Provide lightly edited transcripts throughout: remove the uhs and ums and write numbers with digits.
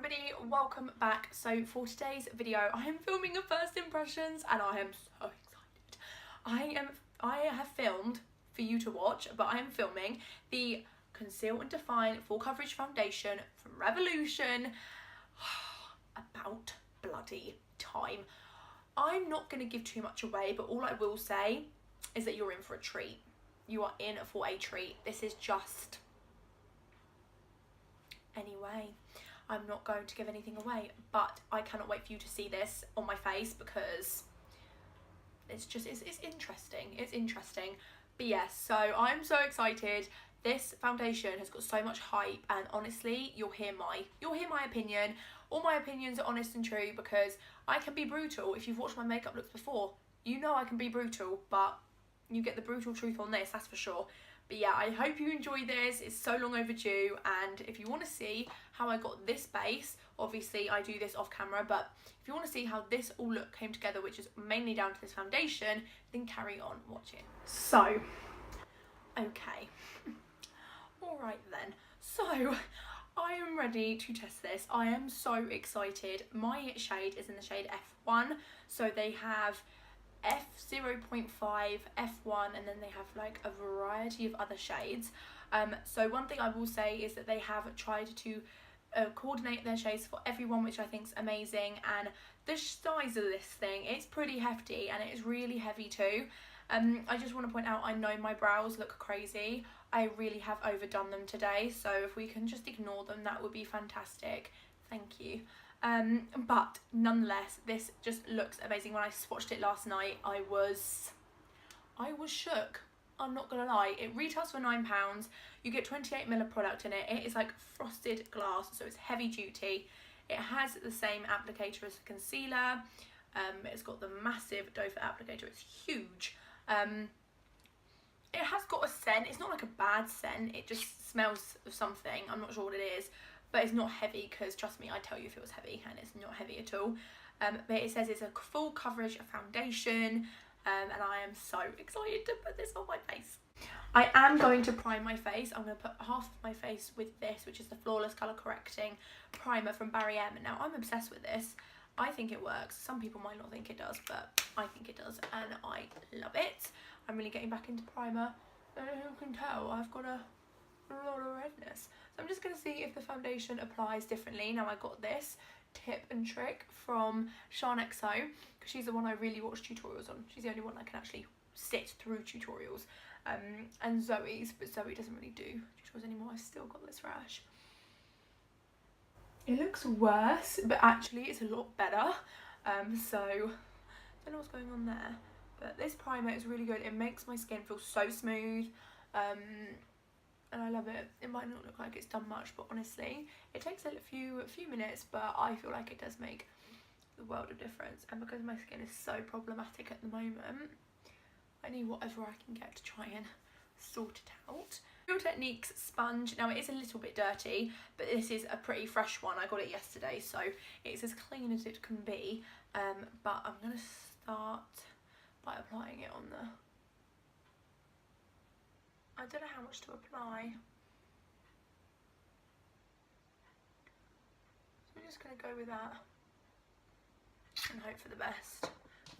everybody, welcome back. So for today's video I am filming a first impressions and I am so excited. I have filmed for you to watch, but I am filming the Conceal and Define Full Coverage Foundation from Revolution. About bloody time. I'm not going to give too much away, but all I will say is that you're in for a treat. You are in for a treat. This is just... Anyway, I'm not going to give anything away, but I cannot wait for you to see this on my face because it's interesting. It's interesting. But yes, so I'm so excited. This foundation has got so much hype, and honestly, you'll hear my opinion. All my opinions are honest and true because I can be brutal. If you've watched my makeup looks before, you know I can be brutal, but you get the brutal truth on this, that's for sure. But yeah, I hope you enjoy this. It's so long overdue, and if you want to see how I got this base, obviously I do this off camera, but if you want to see how this all came together, which is mainly down to this foundation, then carry on watching. So, okay. Alright then. So, I am ready to test this. I am so excited. My shade is in the shade F1, so they have F0.5, F1, and then they have like a variety of other shades. So one thing I will say is that they have tried to coordinate their shades for everyone, which I think is amazing. And the size of this thing, it's pretty hefty and it is really heavy too. I just want to point out, I know my brows look crazy. I really have overdone them today, so if we can just ignore them, that would be fantastic. Thank you. But nonetheless, this just looks amazing. When I swatched it last night, I was shook. I'm not gonna lie. It retails for £9. You get 28ml of product in it. It is like frosted glass, so it's heavy duty. It has the same applicator as the concealer. It's got the massive doe foot applicator. It's huge. It has got a scent. It's not like a bad scent. It just smells of something. I'm not sure what it is. But it's not heavy, because trust me, I'd tell you if it was heavy, and it's not heavy at all. But it says it's a full coverage foundation, and I am so excited to put this on my face. I am going to prime my face. I'm going to put half of my face with this, which is the Flawless Colour Correcting Primer from Barry M. Now, I'm obsessed with this. I think it works. Some people might not think it does, but I think it does, and I love it. I'm really getting back into primer, and as you can tell, I've got a lot of redness. So I'm just going to see if the foundation applies differently. Now, I got this tip and trick from Sean XO, because she's the one I really watch tutorials on. She's the only one I can actually sit through tutorials. And Zoe's, but Zoe doesn't really do tutorials anymore. I've still got this rash. It looks worse, but actually it's a lot better. So I don't know what's going on there, but this primer is really good. It makes my skin feel so smooth. And I love it. It might not look like it's done much, but honestly, it takes a few minutes, but I feel like it does make the world of difference. And because my skin is so problematic at the moment, I need whatever I can get to try and sort it out. Real Techniques sponge. Now, it is a little bit dirty, but this is a pretty fresh one. I got it yesterday, so it's as clean as it can be. But I'm going to start by applying it on the... I don't know how much to apply. So I'm just going to go with that and hope for the best.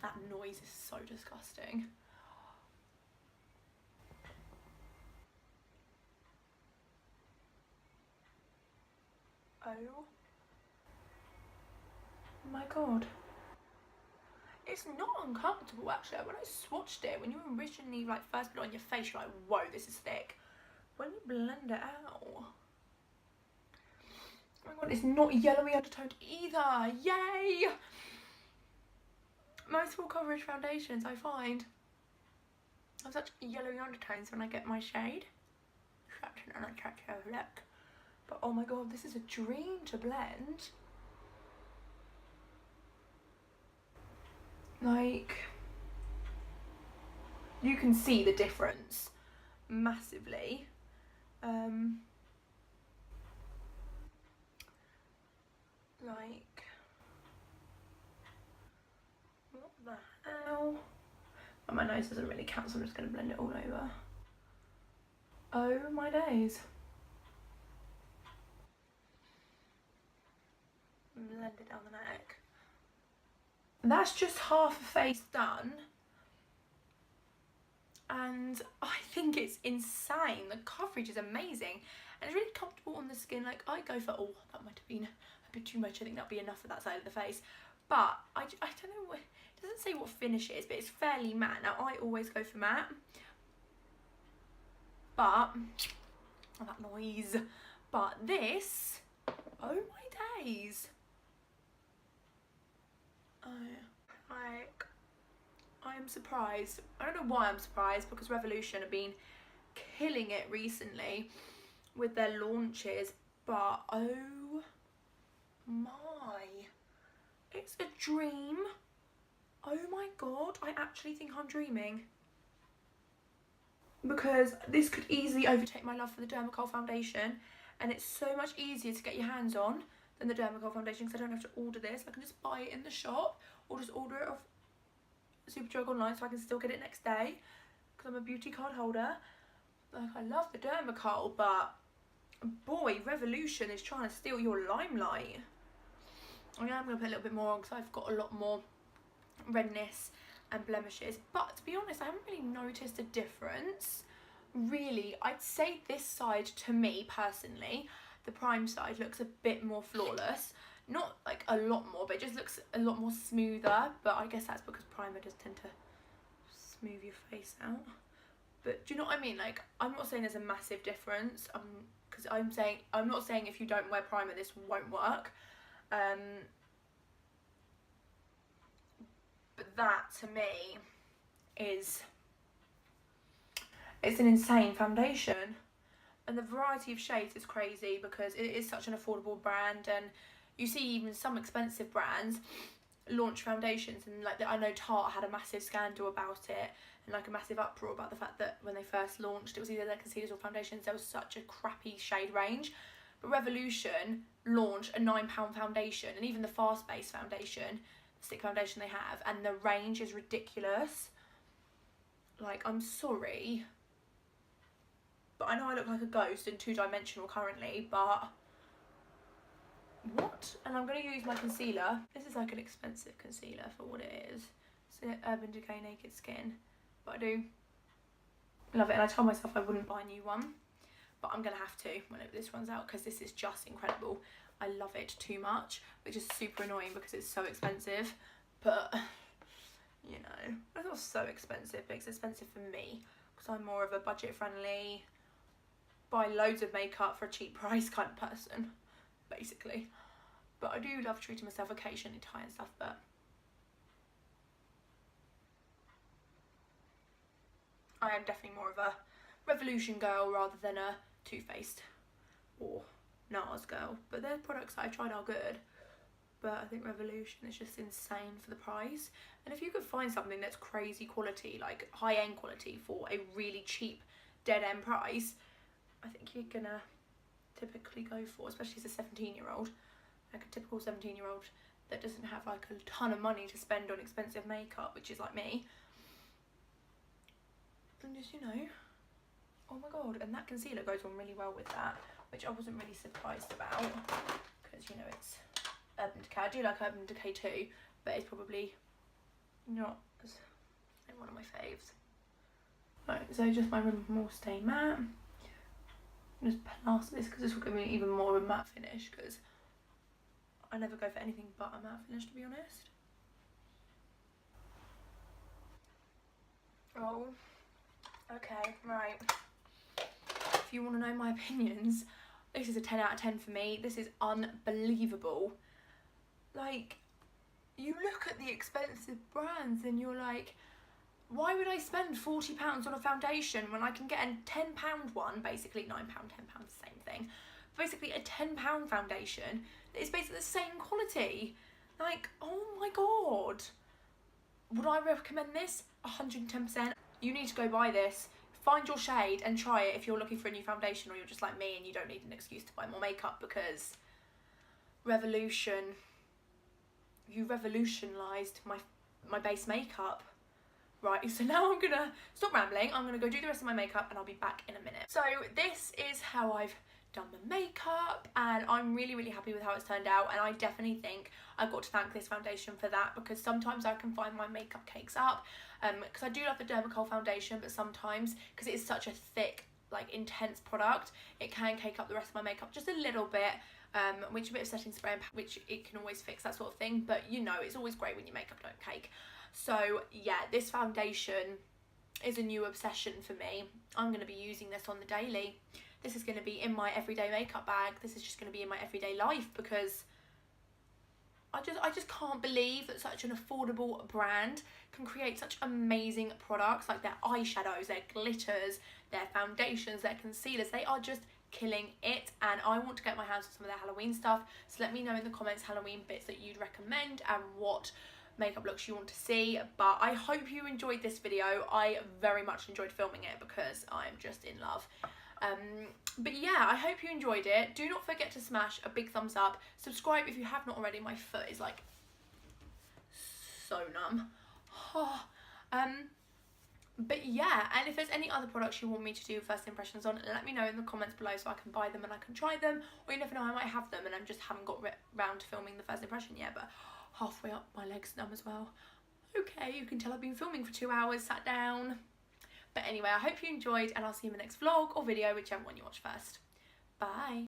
That noise is so disgusting. Oh my god. It's not uncomfortable actually. When I swatched it, when you originally like first put it on your face, you're like, whoa, this is thick. When you blend it out, oh my god, it's not yellowy undertoned either. Yay! Most full coverage foundations I find have such yellowy undertones when I get my shade. Such an unattractive look. But oh my god, this is a dream to blend. Like, you can see the difference massively. Like, what the hell? Well, my nose doesn't really count, so I'm just going to blend it all over. Oh my days. blend it down the neck. That's just half a face done. And I think it's insane. The coverage is amazing. And it's really comfortable on the skin. Like, I go for, oh, that might have been a bit too much. I think that'll be enough for that side of the face. But I don't know, it doesn't say what finish it is, but it's fairly matte. Now, I always go for matte. But, oh, that noise. But this, oh my days. I am surprised. I don't know why I'm surprised, because Revolution have been killing it recently with their launches, but oh my, it's a dream. Oh my god, I actually think I'm dreaming, because this could easily overtake my love for the Dermacol foundation, and it's so much easier to get your hands on than the Dermacol foundation, because I don't have to order this. I can just buy it in the shop or just order it off Superdrug online, so I can still get it next day, because I'm a beauty card holder. Like, I love the Dermacol, but boy, Revolution is trying to steal your limelight. I am going to put a little bit more on, because I've got a lot more redness and blemishes, but to be honest, I haven't really noticed a difference. Really, I'd say this side, to me personally, the prime side looks a bit more flawless. Not like a lot more, but it just looks a lot more smoother. But I guess that's because primer does tend to smooth your face out. But do you know what I mean? Like, I'm not saying there's a massive difference. Because I'm not saying if you don't wear primer this won't work. But that to me is, it's an insane foundation. And the variety of shades is crazy, because it is such an affordable brand, and you see even some expensive brands launch foundations, and like I know Tarte had a massive scandal about it, and like a massive uproar about the fact that when they first launched, it was either their concealers or foundations, there was such a crappy shade range. But Revolution launched a £9 foundation, and even the Fast Base foundation, the stick foundation they have, and the range is ridiculous. Like, I'm sorry, but I know I look like a ghost and two-dimensional currently, but what? And I'm going to use my concealer. This is like an expensive concealer for what it is. It's Urban Decay Naked Skin, but I do love it, and I told myself I wouldn't buy a new one, but I'm going to have to when this runs out, because this is just incredible. I love it too much, which is super annoying because it's so expensive, but you know, it's not so expensive, but it's expensive for me, because I'm more of a budget friendly, buy loads of makeup for a cheap price kind of person, basically. But I do love treating myself occasionally to high-end stuff, but I am definitely more of a Revolution girl rather than a Too Faced or NARS girl. But their products that I've tried are good, but I think Revolution is just insane for the price. And if you could find something that's crazy quality, like high-end quality, for a really cheap dead-end price, I think you're gonna typically go for, especially as a 17-year-old, like a typical 17-year-old that doesn't have like a ton of money to spend on expensive makeup, which is like me. And just, you know, oh my god, and that concealer goes on really well with that, which I wasn't really surprised about, because, you know, it's Urban Decay. I do like Urban Decay too, but it's probably not as one of my faves. Right, so just my Rimmel Stay Matte. Just plaster this, because this will give me even more of a matte finish, because I never go for anything but a matte finish, to be honest. Oh, okay, right. If you want to know my opinions, this is a 10 out of 10 for me. This is unbelievable. Like, you look at the expensive brands and you're like, why would I spend £40 on a foundation when I can get a £10 one, basically £9, £10, the same thing. Basically a £10 foundation that is basically the same quality. Like, oh my god. Would I recommend this? 110%. You need to go buy this. Find your shade and try it if you're looking for a new foundation, or you're just like me and you don't need an excuse to buy more makeup, because Revolution, you revolutionised my base makeup. Right, so now I'm gonna stop rambling, I'm gonna go do the rest of my makeup and I'll be back in a minute. So this is how I've done my makeup, and I'm really, really happy with how it's turned out. And I definitely think I've got to thank this foundation for that, because sometimes I can find my makeup cakes up, because I do love the Dermacol foundation, but sometimes, because it is such a thick, like intense product, it can cake up the rest of my makeup just a little bit, which a bit of setting spray, which it can always fix, that sort of thing. But you know, it's always great when your makeup don't cake. So yeah, this foundation is a new obsession for me. I'm going to be using this on the daily. This is going to be in my everyday makeup bag. This is just going to be in my everyday life, because I just can't believe that such an affordable brand can create such amazing products, like their eyeshadows, their glitters, their foundations, their concealers. They are just killing it, and I want to get my hands on some of their Halloween stuff. So let me know in the comments Halloween bits that you'd recommend and what makeup looks you want to see. But I hope you enjoyed this video. I very much enjoyed filming it because I'm just in love. But yeah, I hope you enjoyed it. Do not forget to smash a big thumbs up. Subscribe if you have not already. My foot is like so numb. But yeah, and if there's any other products you want me to do first impressions on, let me know in the comments below so I can buy them and I can try them. Or you never know, I might have them and I just haven't got round to filming the first impression yet. But halfway up, my leg's numb as well. Okay, you can tell I've been filming for 2 hours, sat down. But anyway, I hope you enjoyed, and I'll see you in the next vlog or video, whichever one you watch first. Bye.